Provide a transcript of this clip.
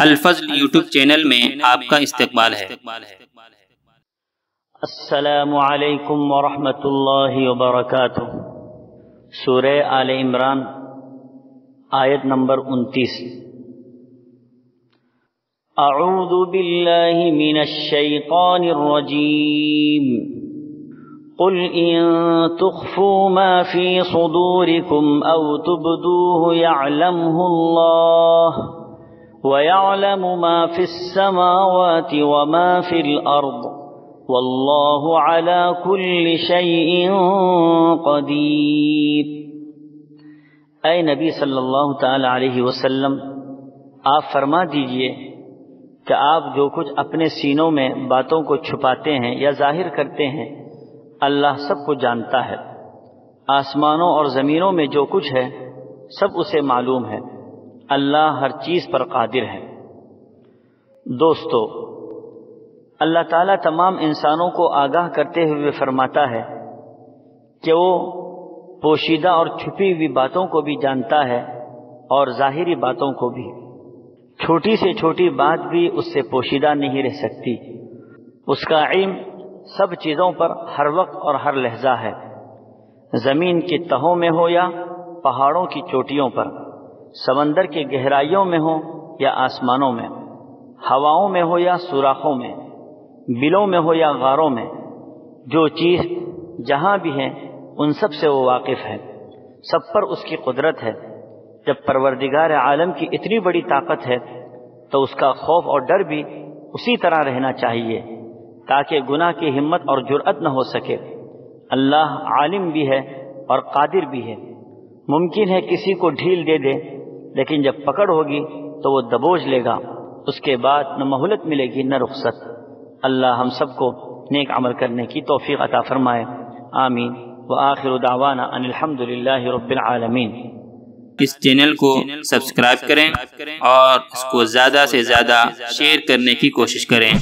الفضل YouTube channel میں آپ کا استقبال ہے۔ السلام علیکم ورحمۃ اللہ وبرکاتہ۔ سورہ آل عمران آیت نمبر 29۔ اعوذ باللہ من الشیطان الرجیم۔ قل ان تخفوا ما في صدوركم او تبدوه يعلمه الله وَيَعْلَمُ مَا فِي السَّمَاوَاتِ وَمَا فِي الْأَرْضِ وَاللَّهُ عَلَى كُلِّ شَيْءٍ قَدِيرٌ۔ اے نبی صلی اللہ تعالی علیہ وسلم، آپ فرما دیجئے کہ آپ جو کچھ اپنے سینوں میں باتوں کو چھپاتے ہیں یا ظاہر کرتے ہیں، اللہ سب کو جانتا ہے۔ آسمانوں اور زمینوں میں جو کچھ ہے سب اسے معلوم ہے۔ اللہ ہر چیز پر قادر ہے۔ دوستو، اللہ تعالیٰ تمام انسانوں کو آگاہ کرتے ہوئے فرماتا ہے کہ وہ پوشیدہ اور چھپی ہوئی باتوں کو بھی جانتا ہے اور ظاہری باتوں کو بھی۔ چھوٹی سے چھوٹی بات بھی اس سے پوشیدہ نہیں رہ سکتی۔ اس کا علم سب چیزوں پر ہر وقت اور ہر لحظہ ہے، زمین کی تہوں میں ہو یا پہاڑوں کی چوٹیوں پر، سمندر کی گہرائیوں میں ہو یا آسمانوں میں، ہواؤں میں ہو یا سوراخوں میں، بلوں میں ہو یا غاروں میں، جو چیز جہاں بھی ہے ان سب سے وہ واقف ہے۔ سب پر اس کی قدرت ہے۔ جب پروردگار عالم کی اتنی بڑی طاقت ہے تو اس کا خوف اور ڈر بھی اسی طرح رہنا چاہیے تاکہ گناہ کی ہمت اور جرأت نہ ہو سکے۔ اللہ عالم بھی ہے اور قادر بھی ہے۔ ممکن ہے کسی کو ڈھیل دے دے، لیکن جب پکڑ ہوگی تو وہ دبوچ لے گا، اس کے بعد نہ مہلت ملے گی نہ رخصت۔ اللہ ہم سب کو نیک عمل کرنے کی توفیق عطا فرمائے، آمین۔ وآخر دعوانا ان الحمد للہ رب العالمین۔ اس چینل کو سبسکرائب کریں اور اس کو زیادہ سے زیادہ شیئر کرنے کی کوشش کریں۔